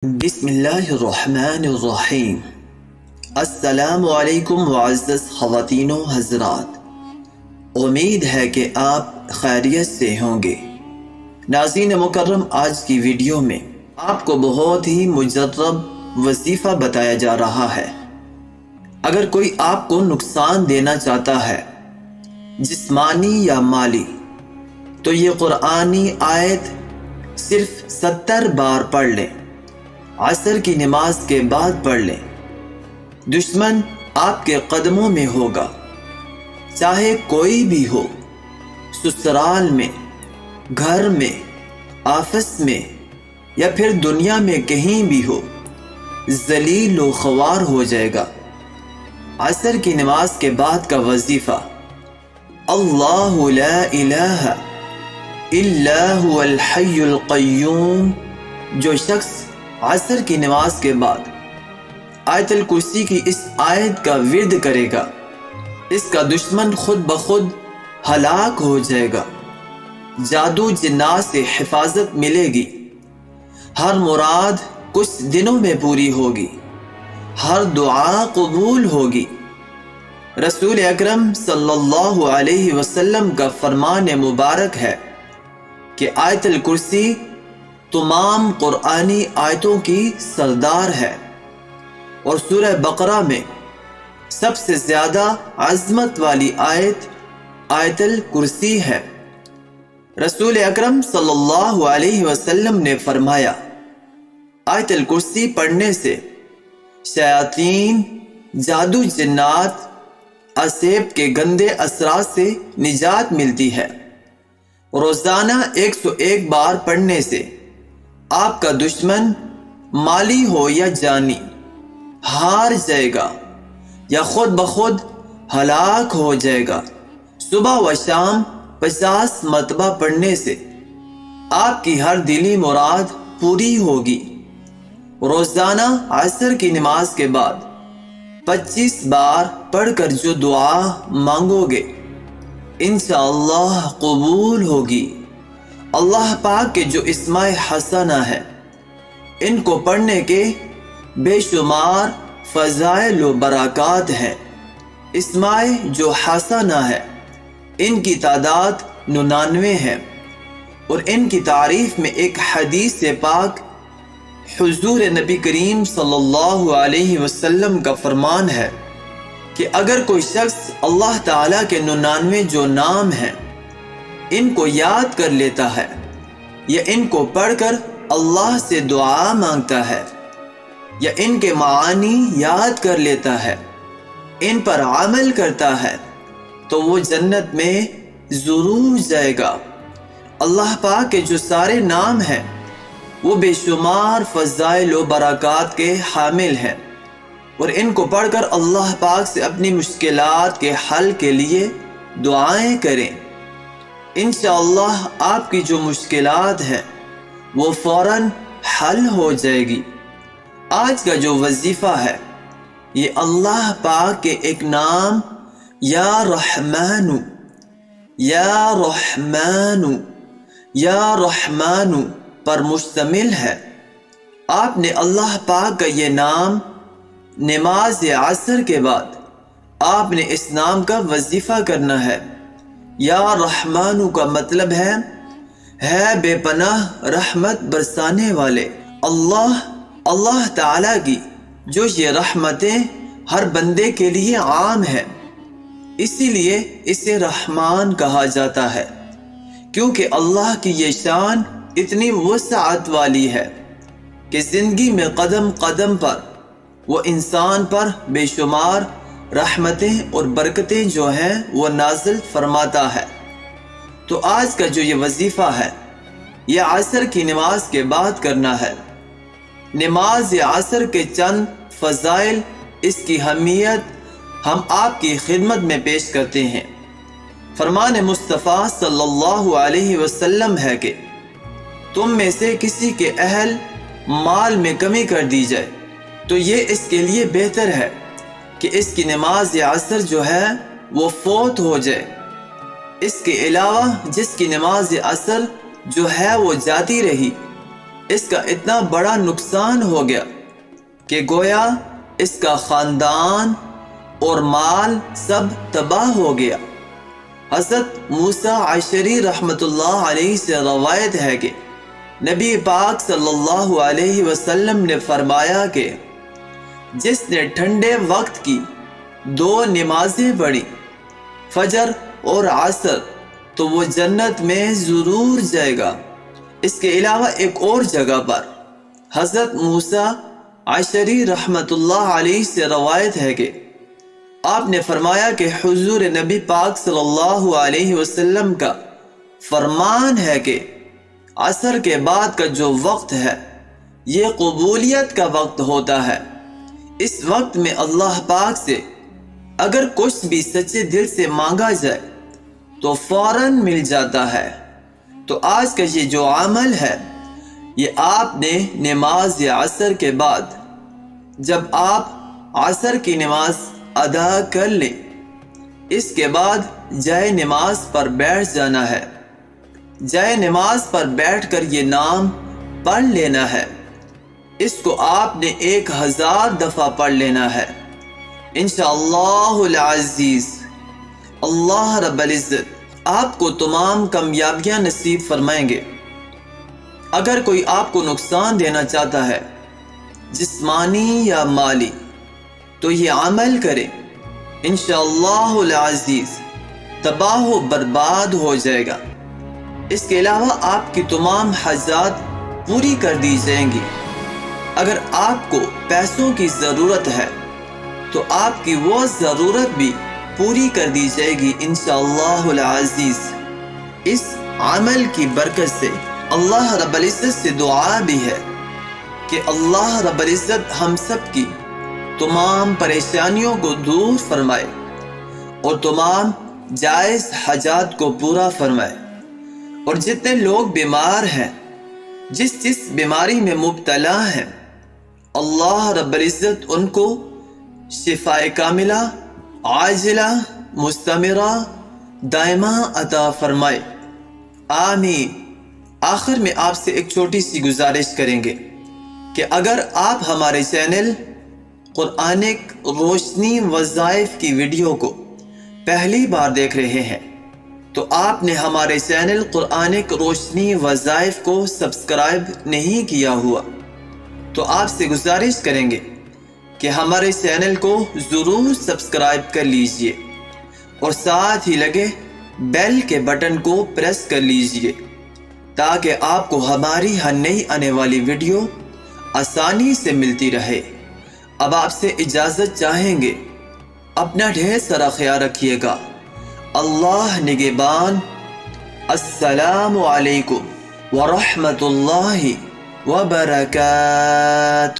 بسم اللہ الرحمن الرحیم۔ السلام علیکم معزز خواتین و حضرات، امید ہے کہ آپ خیریت سے ہوں گے۔ ناظرین مکرم، آج کی ویڈیو میں آپ کو بہت ہی مجرب وظیفہ بتایا جا رہا ہے۔ اگر کوئی آپ کو نقصان دینا چاہتا ہے جسمانی یا مالی، تو یہ قرآنی آیت صرف 70 بار پڑھ لیں، عصر کی نماز کے بعد پڑھ لیں۔ دشمن آپ کے قدموں میں ہوگا، چاہے کوئی بھی ہو، سسرال میں، گھر میں، آفس میں یا پھر دنیا میں کہیں بھی ہو، ذلیل و خوار ہو جائے گا۔ عصر کی نماز کے بعد کا وظیفہ: اللہ لا الہ الا هو الحی القیوم۔ جو شخص عصر کی نماز کے بعد آیت الکرسی کی اس آیت کا ورد کرے گا، اس کا دشمن خود بخود ہلاک ہو جائے گا، جادو جنات سے حفاظت ملے گی، ہر مراد کچھ دنوں میں پوری ہوگی، ہر دعا قبول ہوگی۔ رسول اکرم صلی اللہ علیہ وسلم کا فرمان مبارک ہے کہ آیت الکرسی تمام قرآنی آیتوں کی سردار ہے، اور سورہ بقرہ میں سب سے زیادہ عظمت والی آیت آیت الکرسی ہے۔ رسول اکرم صلی اللہ علیہ وسلم نے فرمایا، آیت الکرسی پڑھنے سے شیاطین، جادو جنات، اسیب کے گندے اثرات سے نجات ملتی ہے۔ روزانہ 101 بار پڑھنے سے آپ کا دشمن مالی ہو یا جانی ہار جائے گا یا خود بخود ہلاک ہو جائے گا۔ صبح و شام 50 مرتبہ پڑھنے سے آپ کی ہر دلی مراد پوری ہوگی۔ روزانہ عصر کی نماز کے بعد 25 بار پڑھ کر جو دعا مانگو گے انشاءاللہ قبول ہوگی۔ اللہ پاک کے جو اسماء حسنہ ہے، ان کو پڑھنے کے بے شمار فضائل و برکات ہیں۔ اسماء جو حسنہ ہے، ان کی تعداد 99 ہے، اور ان کی تعریف میں ایک حدیث پاک حضور نبی کریم صلی اللہ علیہ وسلم کا فرمان ہے کہ اگر کوئی شخص اللہ تعالیٰ کے 99 جو نام ہیں ان کو یاد کر لیتا ہے، یا ان کو پڑھ کر اللہ سے دعا مانگتا ہے، یا ان کے معانی یاد کر لیتا ہے، ان پر عمل کرتا ہے، تو وہ جنت میں ضرور جائے گا۔ اللہ پاک کے جو سارے نام ہیں وہ بے شمار فضائل و برکات کے حامل ہیں، اور ان کو پڑھ کر اللہ پاک سے اپنی مشکلات کے حل کے لیے دعائیں کریں۔ انشاءاللہ آپ کی جو مشکلات ہیں وہ فوراً حل ہو جائے گی۔ آج کا جو وظیفہ ہے یہ اللہ پاک کے ایک نام یا رحمن، یا رحمن، یا رحمن پر مشتمل ہے۔ آپ نے اللہ پاک کا یہ نام نماز عصر کے بعد آپ نے اس نام کا وظیفہ کرنا ہے۔ یا رحمن کا مطلب ہے بے پناہ رحمت برسانے والے۔ اللہ تعالیٰ کی جو یہ رحمتیں ہر بندے کے لیے عام ہیں، اسی لیے اسے رحمان کہا جاتا ہے، کیونکہ اللہ کی یہ شان اتنی وسعت والی ہے کہ زندگی میں قدم قدم پر وہ انسان پر بے شمار رحمتیں اور برکتیں جو ہیں وہ نازل فرماتا ہے۔ تو آج کا جو یہ وظیفہ ہے یہ عصر کی نماز کے بعد کرنا ہے۔ نماز عصر کے چند فضائل، اس کی اہمیت ہم آپ کی خدمت میں پیش کرتے ہیں۔ فرمان مصطفیٰ صلی اللہ علیہ وسلم ہے کہ تم میں سے کسی کے اہل مال میں کمی کر دی جائے تو یہ اس کے لیے بہتر ہے کہ اس کی نماز عصر جو ہے وہ فوت ہو جائے۔ اس کے علاوہ جس کی نماز عصر جو ہے وہ جاتی رہی، اس کا اتنا بڑا نقصان ہو گیا کہ گویا اس کا خاندان اور مال سب تباہ ہو گیا۔ حضرت موسیٰ عشری رحمۃ اللہ علیہ سے روایت ہے کہ نبی پاک صلی اللہ علیہ وسلم نے فرمایا کہ جس نے ٹھنڈے وقت کی 2 نمازیں پڑھی، فجر اور عصر، تو وہ جنت میں ضرور جائے گا۔ اس کے علاوہ ایک اور جگہ پر حضرت موسیٰ عشری رحمۃ اللہ علیہ سے روایت ہے کہ آپ نے فرمایا کہ حضور نبی پاک صلی اللہ علیہ وسلم کا فرمان ہے کہ عصر کے بعد کا جو وقت ہے یہ قبولیت کا وقت ہوتا ہے۔ اس وقت میں اللہ پاک سے اگر کچھ بھی سچے دل سے مانگا جائے تو فوراً مل جاتا ہے۔ تو آج کا یہ جو عمل ہے یہ آپ نے نماز عصر کے بعد جب آپ عصر کی نماز ادا کر لیں، اس کے بعد جائے نماز پر بیٹھ جانا ہے۔ جائے نماز پر بیٹھ کر یہ نام پڑھ لینا ہے۔ اس کو آپ نے 1000 دفعہ پڑھ لینا ہے۔ انشاءاللہ العزیز اللہ رب العزت آپ کو تمام کامیابیاں نصیب فرمائیں گے۔ اگر کوئی آپ کو نقصان دینا چاہتا ہے جسمانی یا مالی تو یہ عمل کرے، انشاءاللہ العزیز تباہ و برباد ہو جائے گا۔ اس کے علاوہ آپ کی تمام حاجات پوری کر دی جائیں گی۔ اگر آپ کو پیسوں کی ضرورت ہے تو آپ کی وہ ضرورت بھی پوری کر دی جائے گی انشاءاللہ العزیز۔ اس عمل کی برکت سے اللہ رب العزت سے دعا بھی ہے کہ اللہ رب العزت ہم سب کی تمام پریشانیوں کو دور فرمائے اور تمام جائز حاجات کو پورا فرمائے۔ اور جتنے لوگ بیمار ہیں، جس بیماری میں مبتلا ہیں، اللہ رب العزت ان کو شفاء کاملہ، عاجلہ، مستمرہ، دائمہ عطا فرمائے، آمین۔ آخر میں آپ سے ایک چھوٹی سی گزارش کریں گے کہ اگر آپ ہمارے چینل قرآنک روشنی وظائف کی ویڈیو کو پہلی بار دیکھ رہے ہیں تو آپ نے ہمارے چینل قرآنک روشنی وظائف کو سبسکرائب نہیں کیا ہوا تو آپ سے گزارش کریں گے کہ ہمارے چینل کو ضرور سبسکرائب کر لیجئے اور ساتھ ہی لگے بیل کے بٹن کو پریس کر لیجئے تاکہ آپ کو ہماری ہر نئی آنے والی ویڈیو آسانی سے ملتی رہے۔ اب آپ سے اجازت چاہیں گے، اپنا ڈھیر سارا خیال رکھیے گا۔ اللہ نگہبان۔ السلام علیکم ورحمۃ اللہ وبرکاتہ۔